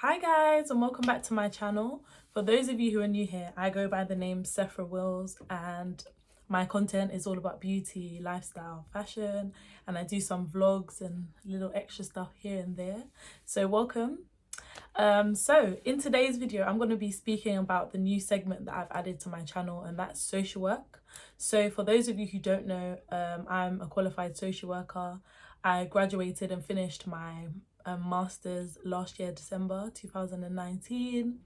Hi guys, and welcome back to my channel. For those of you who are new here, I go by the name sefrawils, and my content is all about beauty, lifestyle, fashion, and I do some vlogs and little extra stuff here and there. So welcome. So in today's video, I'm going to be speaking about the new segment that I've added to my channel, and that's social work. So for those of you who don't know, I'm a qualified social worker. I graduated and finished my master's last year, December 2019.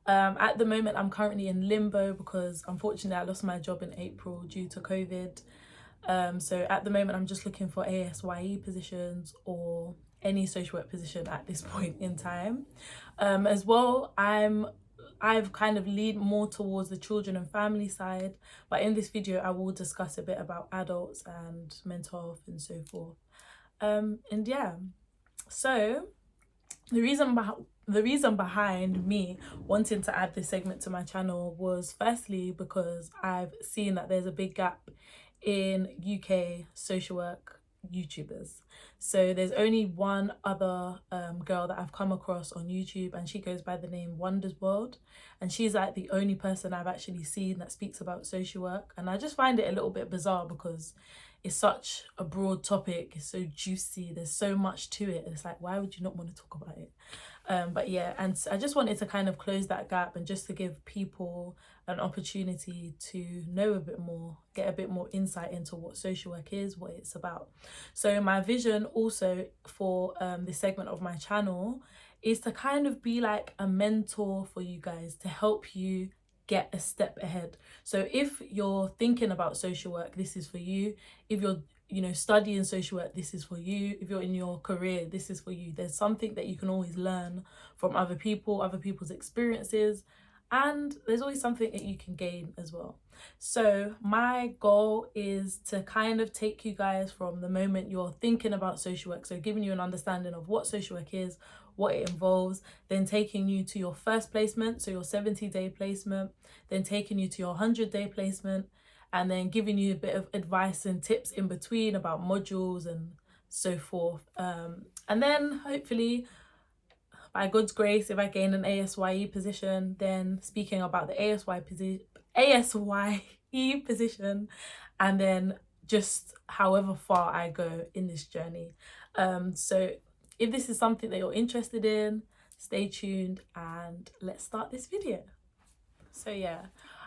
At the moment, I'm currently in limbo because unfortunately I lost my job in April due to COVID. So at the moment, I'm just looking for ASYE positions or any social work position at this point in time. As well, I've kind of leaned more towards the children and family side, but in this video I will discuss a bit about adults and mental health and so forth. And yeah, so the reason behind me wanting to add this segment to my channel was firstly because I've seen that there's a big gap in UK social work YouTubers. So there's only one other girl that I've come across on YouTube, and she goes by the name Wonders World, and she's like the only person I've actually seen that speaks about social work. And I just find it a little bit bizarre because it's such a broad topic, it's so juicy, there's so much to it. It's like, why would you not want to talk about it? But yeah, and I just wanted to kind of close that gap and just to give people an opportunity to know a bit more, get a bit more insight into what social work is, what it's about. So my vision also for this segment of my channel is to kind of be like a mentor for you guys, to help you get a step ahead. So if you're thinking about social work, this is for you. If you're studying social work, this is for you. If you're in your career, this is for you. There's something that you can always learn from other people, other people's experiences, and there's always something that you can gain as well. So my goal is to kind of take you guys from the moment you're thinking about social work, so giving you an understanding of what social work is, what it involves, then taking you to your first placement, so your 70-day placement, then taking you to your 100-day placement, and then giving you a bit of advice and tips in between about modules and so forth. And then hopefully, by God's grace, if I gain an ASYE position, then speaking about the ASYE position, and then just however far I go in this journey. So if this is something that you're interested in, stay tuned and let's start this video. So yeah,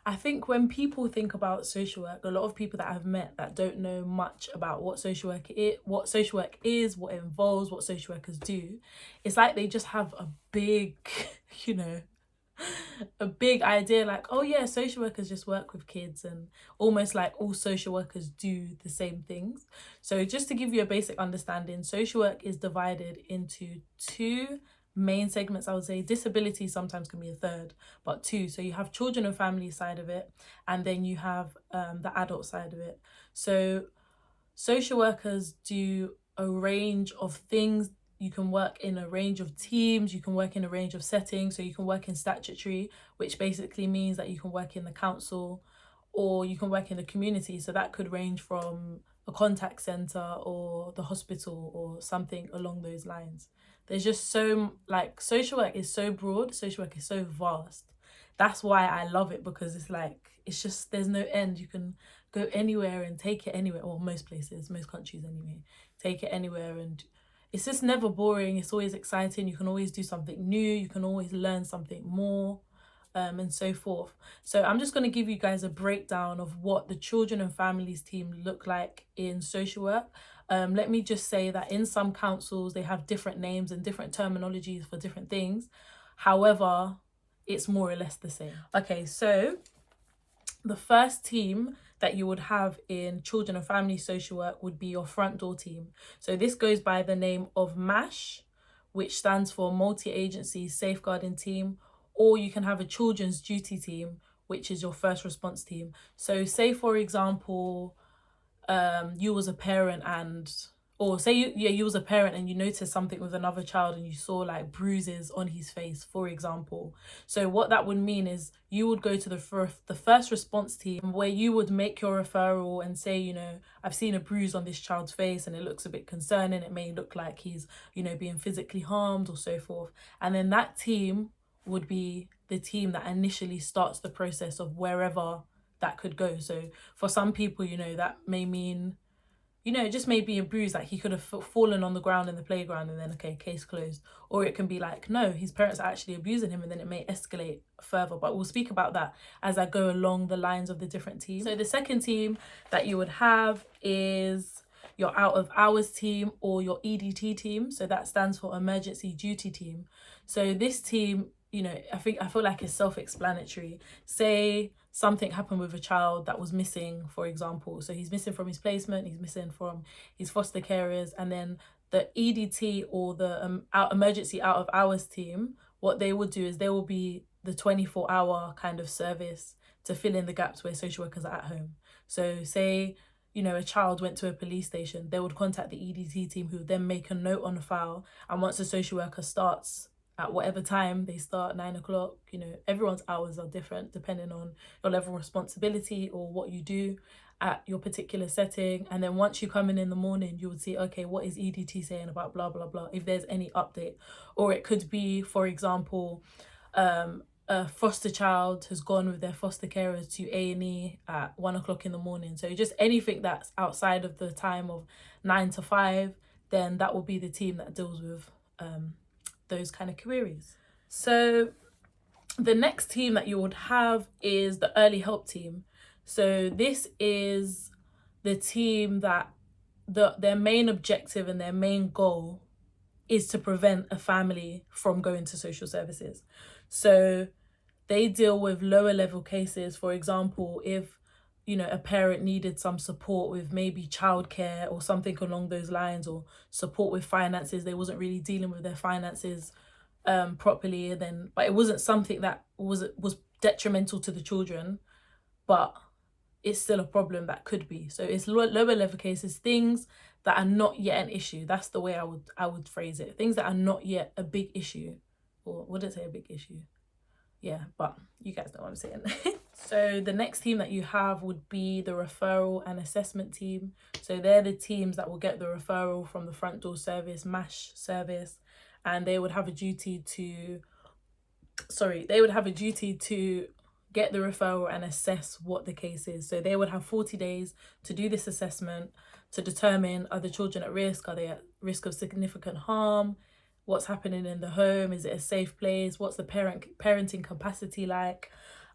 I think when people think about social work, a lot of people that I've met that don't know much about what social work is, what it involves, what social workers do, it's like they just have a big, a big idea like, oh yeah, social workers just work with kids, and almost like all social workers do the same things. So just to give you a basic understanding, social work is divided into two main segments. I would say disability sometimes can be a third, but two. So you have children and family side of it, and then you have the adult side of it. So social workers do a range of things. You can work in a range of teams, you can work in a range of settings. So you can work in statutory, which basically means that you can work in the council or you can work in the community. So that could range from a contact centre or the hospital or something along those lines. There's just so, like, social work is so broad, social work is so vast. That's why I love it, because it's like, it's just, there's no end. You can go anywhere and take it anywhere, or most places, most countries anyway, take it anywhere, and it's just never boring. It's always exciting. You can always do something new, you can always learn something more, and so forth. So I'm just going to give you guys a breakdown of what the children and families team look like in social work. Let me just say that in some councils they have different names and different terminologies for different things. However, it's more or less the same. Okay, so the first team that you would have in children and family social work would be your front door team. So this goes by the name of MASH, which stands for Multi-Agency Safeguarding Team, or you can have a children's duty team, which is your first response team. So say, for example, you was a parent or say you was a parent and you noticed something with another child and you saw like bruises on his face, for example. So what that would mean is you would go to the first response team, where you would make your referral and say, you know, I've seen a bruise on this child's face and it looks a bit concerning. It may look like he's, you know, being physically harmed or so forth. And then that team would be the team that initially starts the process of wherever that could go. So for some people, you know, that may mean, you know, it just may be a bruise, like he could have fallen on the ground in the playground and then, okay, case closed. Or it can be like, no, his parents are actually abusing him, and then it may escalate further. But we'll speak about that as I go along the lines of the different teams. So the second team that you would have is your out of hours team, or your EDT team. So that stands for emergency duty team. So this team, you know, I feel like it's self-explanatory. Say something happened with a child that was missing, for example. So he's missing from his placement, he's missing from his foster carers, and then the EDT, or the emergency out of hours team, what they would do is they will be the 24-hour kind of service to fill in the gaps where social workers are at home. So say, you know, a child went to a police station, they would contact the EDT team, who would then make a note on the file. And once the social worker starts at whatever time they start, 9 o'clock, you know, everyone's hours are different depending on your level of responsibility or what you do at your particular setting. And then once you come in the morning, you would see, okay, what is EDT saying about blah, blah, blah, if there's any update. Or it could be, for example, a foster child has gone with their foster carers to A&E at 1 o'clock in the morning. So just anything that's outside of the time of 9 to 5, then that will be the team that deals with those kind of queries. So the next team that you would have is the early help team. So this is the team that their main objective and their main goal is to prevent a family from going to social services. So they deal with lower level cases. For example, if, you know, a parent needed some support with maybe childcare or something along those lines, or support with finances, they wasn't really dealing with their finances properly, then, but it wasn't something that was detrimental to the children, but it's still a problem that could be. So it's lower level cases, things that are not yet an issue. That's the way I would phrase it. Things that are not yet a big issue, or would it say a big issue? Yeah, but you guys know what I'm saying. So the next team that you have would be the referral and assessment team. So they're the teams that will get the referral from the front door service, MASH service, and they would have a duty to get the referral and assess what the case is. So they would have 40 days to do this assessment to determine, are the children at risk? Are they at risk of significant harm? What's happening in the home? Is it a safe place? What's the parenting capacity like?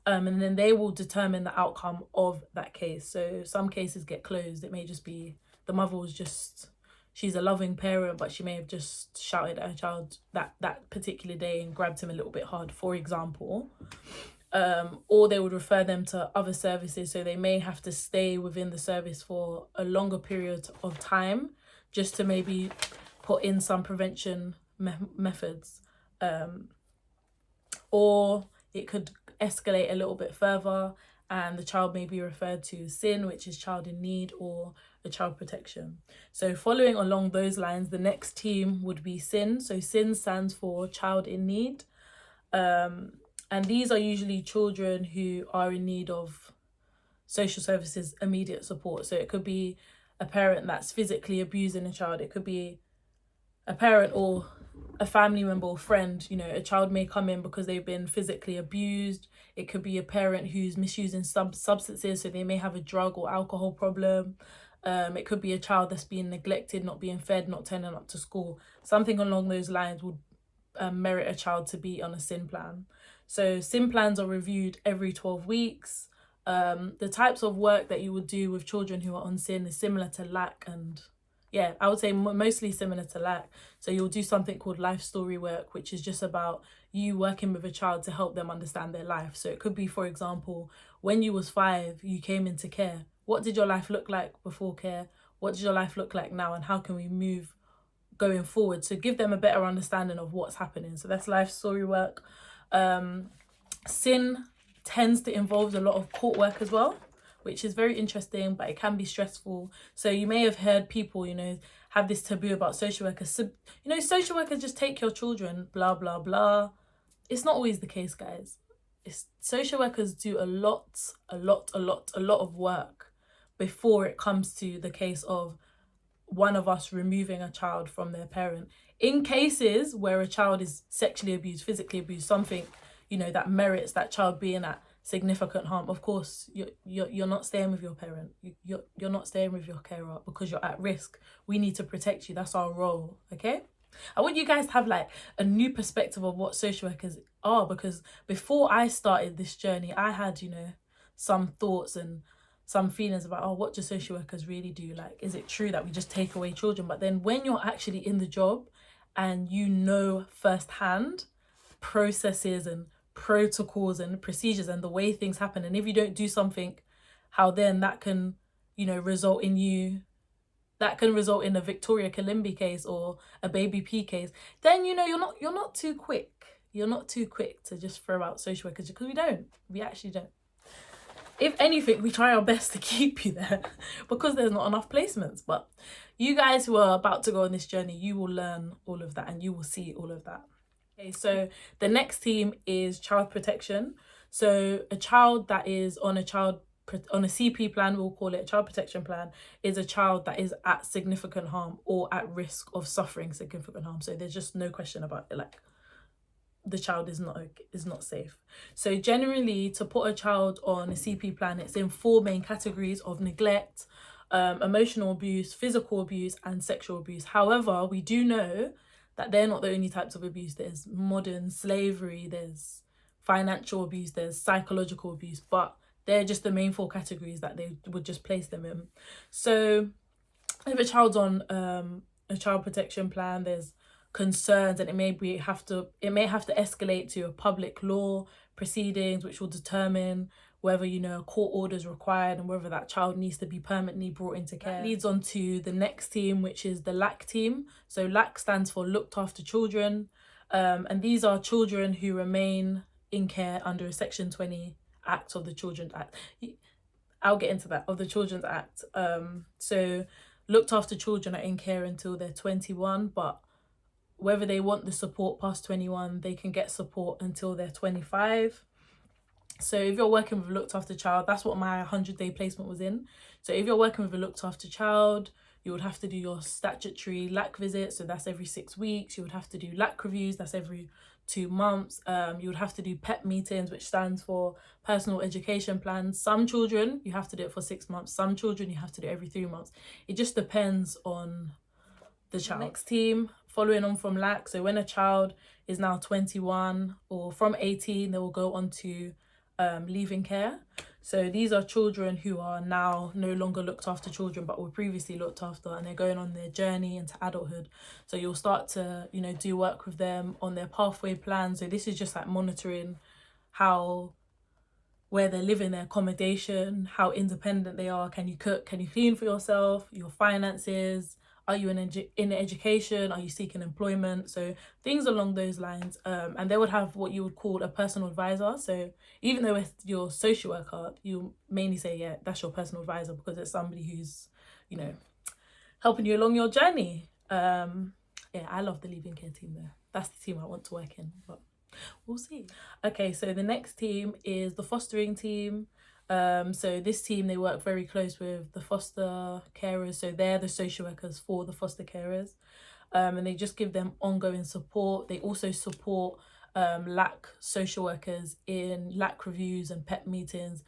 And then they will determine the outcome of that case. So some cases get closed. It may just be the mother was just, she's a loving parent, but she may have just shouted at her child that particular day and grabbed him a little bit hard, for example. Or they would refer them to other services. So they may have to stay within the service for a longer period of time just to maybe put in some prevention methods. Or it could escalate a little bit further and the child may be referred to SIN, which is child in need, or a child protection. So following along those lines, the next team would be SIN. So SIN stands for child in need. And these are usually children who are in need of social services immediate support. So it could be a parent that's physically abusing a child. It could be a parent or a family member or friend. You know, a child may come in because they've been physically abused. It could be a parent who's misusing substances, so they may have a drug or alcohol problem. It could be a child that's being neglected, not being fed, not turning up to school. Something along those lines would merit a child to be on a SIN plan. So SIN plans are reviewed every 12 weeks. The types of work that you would do with children who are on SIN is similar to LAC, and yeah, I would say mostly similar to LAC. So you'll do something called life story work, which is just about you working with a child to help them understand their life. So it could be, for example, when you was 5, you came into care. What did your life look like before care? What does your life look like now? And how can we move going forward? So give them a better understanding of what's happening. So that's life story work. SIN tends to involve a lot of court work as well, which is very interesting, but it can be stressful. So you may have heard people, you know, have this taboo about social workers. So, you know, social workers just take your children, blah, blah, blah. It's not always the case, guys. Social workers do a lot of work before it comes to the case of one of us removing a child from their parent. In cases where a child is sexually abused, physically abused, something, you know, that merits that child being at significant harm, of course you're not staying with your parent, you're not staying with your carer, because you're at risk. We need to protect you. That's our role. Okay, I want you guys to have like a new perspective of what social workers are, because before I started this journey, I had, you know, some thoughts and some feelings about, oh, what do social workers really do? Like, is it true that we just take away children? But then when you're actually in the job and you know firsthand processes and protocols and procedures and the way things happen, and if you don't do something, how then that can, you know, result in a Victoria Kalimbi case or a Baby P case, then, you know, you're not too quick to just throw out social workers, because we actually don't. If anything, we try our best to keep you there because there's not enough placements. But you guys who are about to go on this journey, you will learn all of that and you will see all of that. Okay, so the next team is child protection. So a child that is on a CP plan, we'll call it a child protection plan, is a child that is at significant harm or at risk of suffering significant harm. So there's just no question about it. Like, the child is not safe. So generally, to put a child on a CP plan, it's in 4 main categories of neglect, emotional abuse, physical abuse, and sexual abuse. However, we do know that they're not the only types of abuse. There's modern slavery, there's financial abuse, there's psychological abuse, but they're just the main 4 categories that they would just place them in. So if a child's on a child protection plan, there's concerns, and it may have to escalate to a public law proceedings, which will determine whether, you know, a court order is required and whether that child needs to be permanently brought into care. That leads on to the next team, which is the LAC team. So LAC stands for Looked After Children, and these are children who remain in care under a Section 20 Act of the Children's Act. I'll get into that, of the Children's Act. So looked after children are in care until they're 21, but whether they want the support past 21, they can get support until they're 25. So if you're working with a looked after child, that's what my 100-day placement was in. So if you're working with a looked after child, you would have to do your statutory LAC visit. So that's every 6 weeks. You would have to do LAC reviews. That's every 2 months. You would have to do PEP meetings, which stands for personal education plans. Some children, you have to do it for 6 months. Some children, you have to do it every 3 months. It just depends on the child. Next team, following on from LAC. So when a child is now 21 or from 18, they will go on to leaving care. So these are children who are now no longer looked after children, but were previously looked after, and they're going on their journey into adulthood. So you'll start to, you know, do work with them on their pathway plan. So this is just like monitoring where they're living, their accommodation, how independent they are. Can you cook? Can you clean for yourself? Your finances. Are you in education? Are you seeking employment? So things along those lines. And they would have what you would call a personal advisor. So even though it's your social worker, you mainly say, yeah, that's your personal advisor, because it's somebody who's, you know, helping you along your journey. Yeah, I love the leaving care team though. That's the team I want to work in, but we'll see. Okay, so the next team is the fostering team. So this team, they work very close with the foster carers. So they're the social workers for the foster carers, and they just give them ongoing support. They also support LAC social workers in LAC reviews and PEP meetings.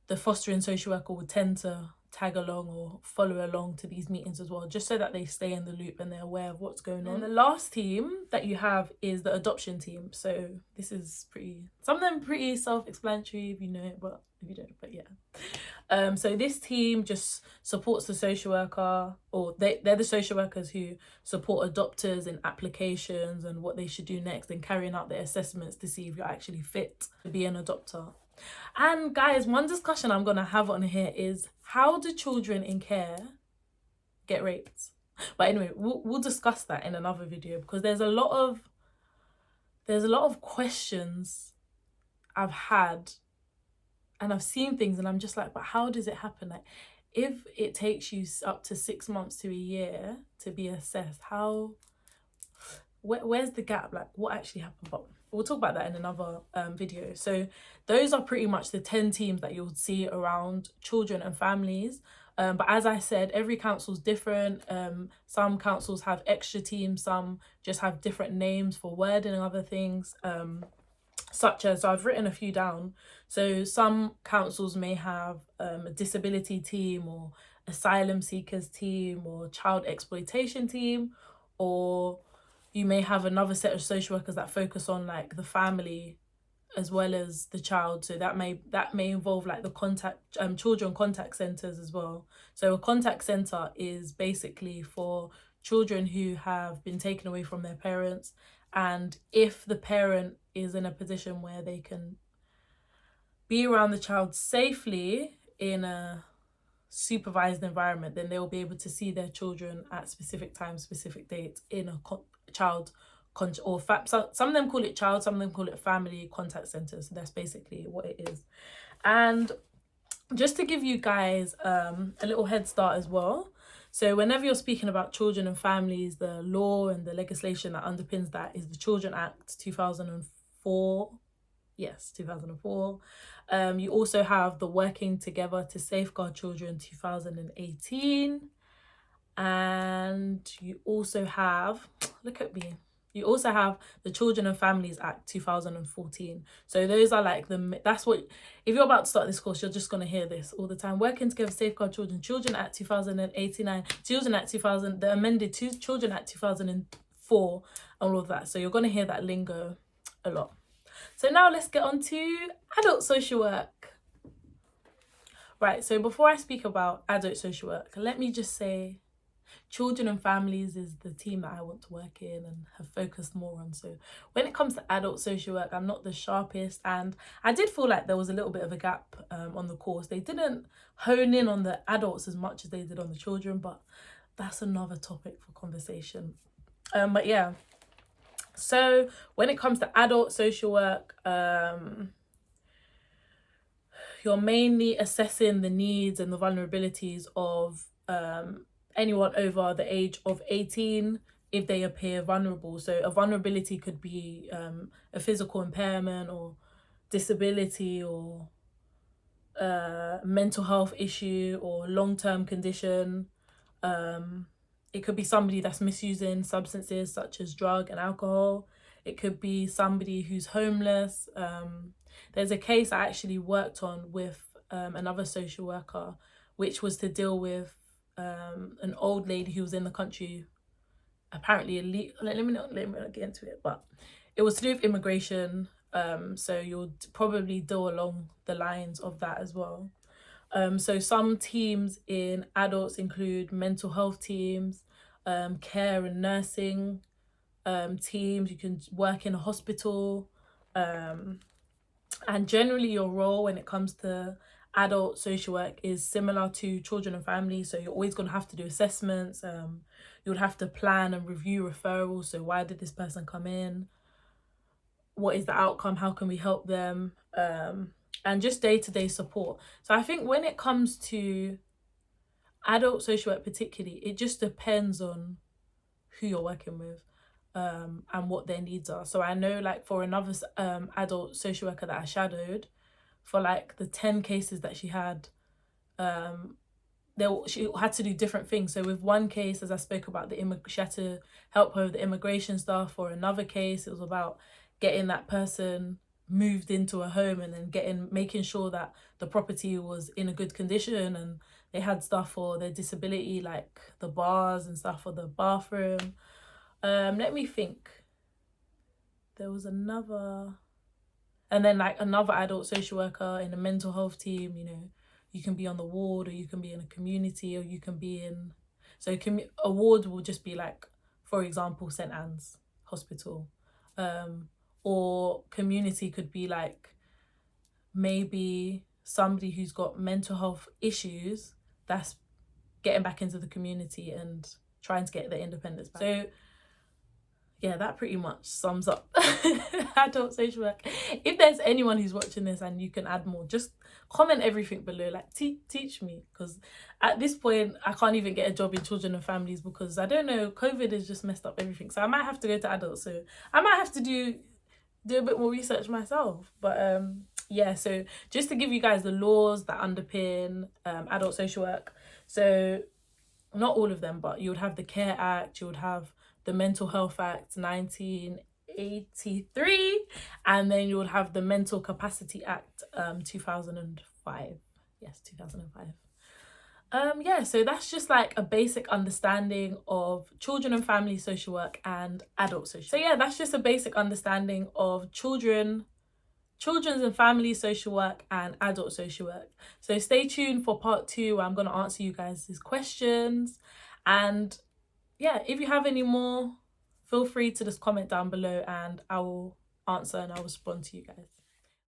The fostering social worker would tend to tag along or follow along to these meetings as well, just so that they stay in the loop and they're aware of what's going on. And the last team that you have is the adoption team. So this is some of them pretty self-explanatory if you know it, but if you don't, but yeah. So this team just supports the social worker, or they're the social workers who support adopters in applications and what they should do next, and carrying out their assessments to see if you're actually fit to be an adopter. And guys, one discussion I'm gonna have on here is, how do children in care get raped? But anyway, we'll discuss that in another video, because there's a lot of questions I've had, and I've seen things and I'm just like, but how does it happen? Like, if it takes you up to 6 months to a year to be assessed, where's the gap? Like, what actually happened? But we'll talk about that in another video. So those are pretty much the 10 teams that you'll see around children and families. But as I said, every council's different. Some councils have extra teams, some just have different names for wording and other things. Such as, so I've written a few down. So some councils may have a disability team, or asylum seekers team, or child exploitation team, or you may have another set of social workers that focus on like the family as well as the child. So that may involve like the children contact centers as well. So a contact center is basically for children who have been taken away from their parents, and if the parent is in a position where they can be around the child safely in a supervised environment, then they will be able to see their children at specific times, specific dates in a some of them call it child, some of them call it family contact center. So that's basically what it is. And just to give you guys a little head start as well, so whenever you're speaking about children and families, the law and the legislation that underpins that is the Children Act 2004. Yes, 2004. You also have the Working Together to Safeguard Children 2018. And you also have, look at me, you also have the Children and Families Act 2014. So those are like that's what, if you're about to start this course, you're just going to hear this all the time. Working Together to Safeguard Children, Children Act 2089, Children Act 2000, the amended Children Act 2004, and all of that. So you're going to hear that lingo a lot. So now let's get on to adult social work. Right, so before I speak about adult social work, let me just say children and families is the team that I want to work in and have focused more on. So when it comes to adult social work, I'm not the sharpest, and I did feel like there was a little bit of a gap on the course. They didn't hone in on the adults as much as they did on the children, but that's another topic for conversation. But yeah, so when it comes to adult social work, you're mainly assessing the needs and the vulnerabilities of anyone over the age of 18 if they appear vulnerable. So a vulnerability could be a physical impairment or disability, or mental health issue or long-term condition. It could be somebody that's misusing substances such as drug and alcohol. It could be somebody who's homeless. There's a case I actually worked on with another social worker, which was to deal with an old lady who was in the country, apparently let me not get into it, but it was to do with immigration. So you'll probably deal along the lines of that as well. So some teams in adults include mental health teams, care and nursing teams. You can work in a hospital, and generally your role when it comes to adult social work is similar to children and families. So you're always going to have to do assessments. You'll have to plan and review referrals. So why did this person come in? What is the outcome? How can we help them? And just day-to-day support. So I think when it comes to adult social work particularly, it just depends on who you're working with and what their needs are. So I know, like, for another adult social worker that I shadowed, for like the 10 cases that she had, she had to do different things. So with one case, as I spoke about, she had to help her with the immigration stuff. For another case, it was about getting that person moved into a home and then making sure that the property was in a good condition and they had stuff for their disability, like the bars and stuff for the bathroom. Let me think. There was another, and then like another adult social worker in a mental health team. You know, you can be on the ward, or you can be in a community, or you can be in, so a ward will just be like, for example, St. Anne's Hospital. Or community could be like maybe somebody who's got mental health issues that's getting back into the community and trying to get their independence back. So yeah, that pretty much sums up adult social work. If there's anyone who's watching this and you can add more, just comment everything below. Like, teach me, because at this point I can't even get a job in children and families because I don't know, COVID has just messed up everything. So I might have to go to adults. So I might have to do a bit more research myself. But yeah, so just to give you guys the laws that underpin adult social work. So not all of them, but you would have the Care Act, you would have the Mental Health Act 1983, and then you would have the Mental Capacity Act 2005. Yes, 2005. Yeah, so that's just like a basic understanding of children and family social work and adult social. So yeah, that's just a basic understanding of children's and family social work and adult social work. So stay tuned for part 2 where I'm going to answer you guys' questions. And yeah, if you have any more, feel free to just comment down below and I will answer and I'll respond to you guys.